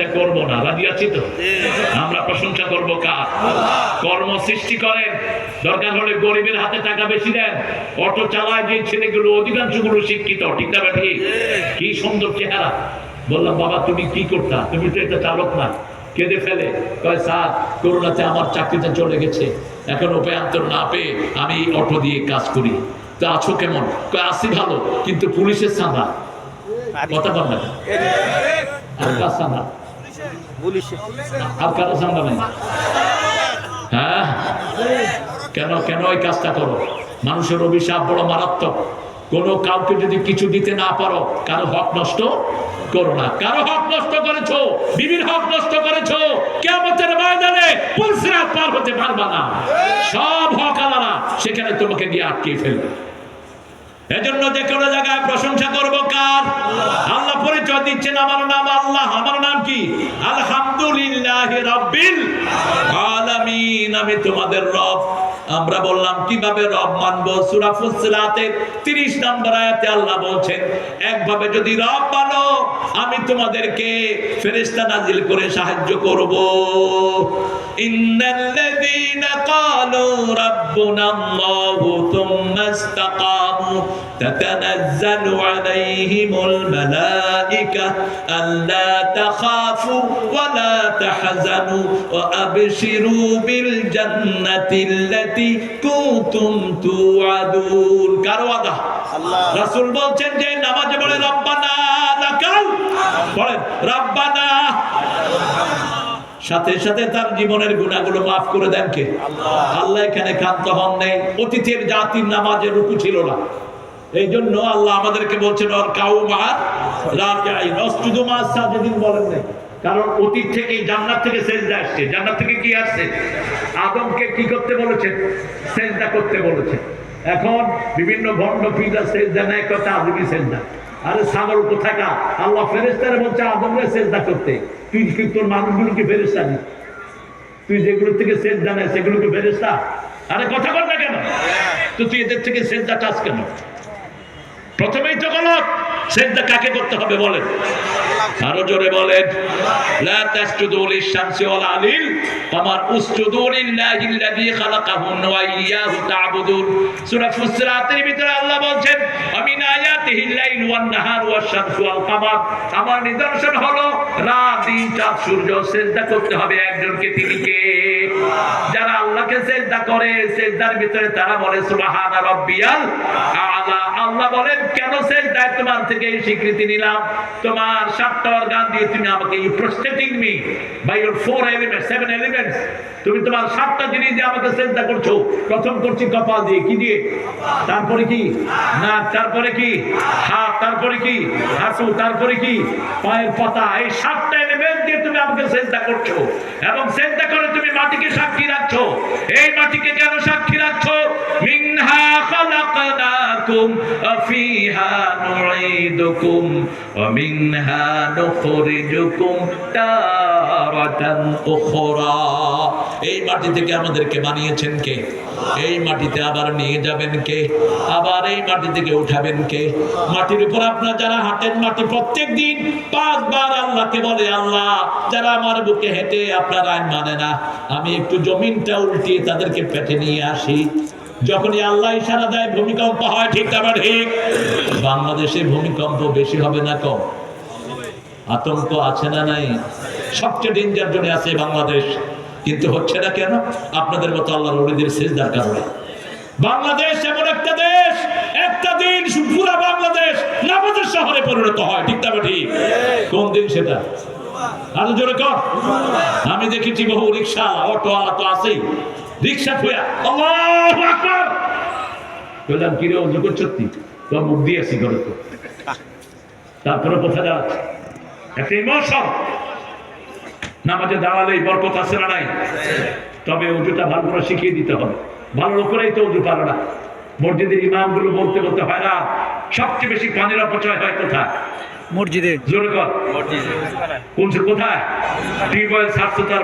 দুনিয়াতে করব না। রাজি আছি তো? আমরা প্রশংসা করব কার? কর্ম সৃষ্টি করেন, দরকার হলে গরিবের হাতে টাকা বেশি দেন। অটো চালায় যে ছেলেগুলো অধিকাংশগুলো শিক্ষিত, ঠিক না ঠিক? কি সুন্দর চেহারা। বললাম বাবা তুমি কি করতা? তুমি তো এটা চালক না। কেঁদে ফেলে কয় স্যার করোনাতে আমার চাকরিটা চলে গেছে, এখন উপায়ান্তর না পেয়ে আমি অটো দিয়ে কাজ করি। তা আছো কেমন? কয় আছি ভালো, কিন্তু পুলিশের সাদা কথা বল না। আর কার সাদা? আর কারো সাদা নাই? হ্যাঁ কেন কেন এই কাজটা করো? মানুষের অভিশাপ বড় মারাত্মক। কোনো কাউকে যদি কিছু দিতে না পারো, কারো হক নষ্ট করো না। কারো হক নষ্ট করেছো, বিবির হক নষ্ট করেছো, কিয়ামতের ময়দানে পুলসিরাত পার হতে পারবা না। সব হক আলাদা, সেখানে তোমাকে দিয়ে আটকে ফেলবে। এজন্য যে কোনো জায়গায় প্রশংসা করব কার? আল্লাহ পরিচয় দিচ্ছেন আমার নাম আল্লাহ। আমার নাম কি? আলহামদুলিল্লাহি রাব্বিল আলামিন। আমি তোমাদের রব। আমরা বললাম কিভাবে রব মানবো? সূরা ফুসসিলাতের 30 নম্বর আয়াতে আল্লাহ বলছেন একভাবে যদি রব মানো আমি তোমাদেরকে ফেরেশতা নাজিল করে সাহায্য করব। ইন্নাল্লাযীনা ক্বালু রাব্বুনাল্লাহু থুম্মা ইসতাকামু তাতানাজ্জালু আলাইহিমুল মালায়েকা আল্লা তাখাফু ওয়া লা তাহজানু ওয়া আবশিরু বিল জান্নাতিল্লাতী কুনতুম তুআদুন। কার ওয়াদা? আল্লাহ। রাসূল বলছেন যে নামাজে বলে রব্বানা লাকাল, বলেন রব্বানা, সাথে সাথে তার জীবনের গুনাহগুলো মাফ করে দেন কে? আল্লাহ। আল্লাহ এখানে ক্ষান্ত হন নাই। অতীতের জাতির নামাজে রুকু ছিল না, এই জন্য আল্লাহ আমাদেরকে বলছেন ওর কাউমা রাকিঈন ওয়াসজুদু মা সাজিদিন বলেন নাই। কারণ অতীত থেকে জান্নাত থেকে সেজদা আসছে। জান্নাত থেকে কি আসছে? আদমকে কি করতে বলেছেন? সেজদা করতে বলেছেন। এখন বিভিন্ন ভণ্ড পীররা সেজদা নেয়, কথা আদমি সেজদা। আরে ছাগল কোথাকার! আল্লাহ ফেরেশতারে বলছে আদমকে সেজদা করতে। তুই কি তোর মানুষগুলো কি ফেরেশতা না? তুই যেগুলো থেকে সেজদা নেয় সেগুলো কি ফেরেশতা? আরে কথা বল না কেন? তো তুই এদের থেকে সেজদা চাস কেন? প্রথমেই তো গলত। সেজদা কাকে করতে হবে বলেন? আরো জোরে বলেন। লা তাসজুদু লিশ-শামসি ওয়ালা লিল কামার উসজুদু লিল্লাহিল্লাযী খালাকাহুন্না ওয়া ইয়্যাহু তা'বুদুন। সূরা ফুসসিলাতের ভিতরে আল্লাহ বলছেন আমিন আয়াতিহিল লাইল ওয়ান নাহার ওয়াশ-শামসু ওয়াল কামার। আমার নিদর্শন হলো রাত, দিন, চাঁদ, সূর্য। সেজদা করতে হবে একজনকে, তিনি কে? যারা আল্লাহকে সেজদা করে সেজদার ভিতরে তারা বলে সুবহানা রাব্বিয়াল আ'লা। আল্লাহ বলেন কেন সেজদায় তোমার থেকে এই স্বীকৃতি নিলাম? তোমার 7টা অর্গান দিয়ে তুমি আমাকে you prostrating me by your 4 elements 7 elements. তুমি তোমার 7টা জিনিস দিয়ে আমাকে সেজদা করছো। প্রথম করছি কপাল দিয়ে, কি দিয়ে? তারপরে কি? নাক, তারপরে কি? হাত, তারপরে কি? হাঁটু, তারপরে কি? পায়ের পাতা। এই 7টা এলিমেন্ট দিয়ে তুমি আমাকে সেজদা করছো, এবং সেজদা করে তুমি মাটিকে সাক্ষী রাখছো। এই মাটিকে কেন সাক্ষী রাখছো? মিনহা খালাকনাকুম ওয়া ফিহা নুঈদুকুম ওয়া মিনহা নুখরিজুকুম তারাতান উখরা। এই মাটি থেকে আমাদেরকে বানিয়েছেন কে? এই মাটিতে আবার নিয়ে যাবেন কে? আবার এই মাটি থেকে উঠাবেন কে? মাটির উপর আপনারা যারা হাঁটেন, মাটি প্রত্যেক দিন 5 বার আল্লাহকে বলে আল্লাহ যারা আমার বুকে হেঁটে আপনার আইন মানে না, আমি একটু জমিনটা উল্টিয়ে তাদেরকে পেটে নিয়ে আসি। যখনই আল্লাহ ইশারা দেয় ভূমিকম্প হয়, ঠিক না ঠিক? বাংলাদেশে ভূমিকম্প বেশি হবে না কম? আতঙ্ক আছে না নাই? সবচেয়ে ডেঞ্জার জোনে আছে বাংলাদেশ, কিন্তু হচ্ছে না কেন? আপনাদের মতো আল্লাহর ওলিদের সিজদার কারণে। বাংলাদেশ এমন একটা দেশ, একটা দিন পুরো বাংলাদেশ নামাজের শহরে পরিণত হয়, ঠিক না ঠিক? কোন দিন সেটা? আরো জোরে কর। আমি দেখেছি বহু রিক্সা অটোওয়ালা তো আছেই, রিক্সা থুয়া আল্লাহু আকবার বললাম কি রে ওযু করছিস? তো মুখ দিয়েছি ঘরে তো, তারপরে কোথায় যাচ্ছে? একটা ইমোশন। নামাজে দাঁড়ালেই বরকত আছে না নাই? তবে ওযুটা ভালো করে শিখিয়ে দিতে হবে। ভালো লোকেরাই তো ওযু পারে না। মসজিদের ইমামগুলো বলতে বলতে হয় না, সবচেয়ে বেশি পানির অপচয় হয় কোথায়? মসজিদে। জোরে কর। মসজিদে। কোথায়? টিউবওয়েল সাফ সুতরাং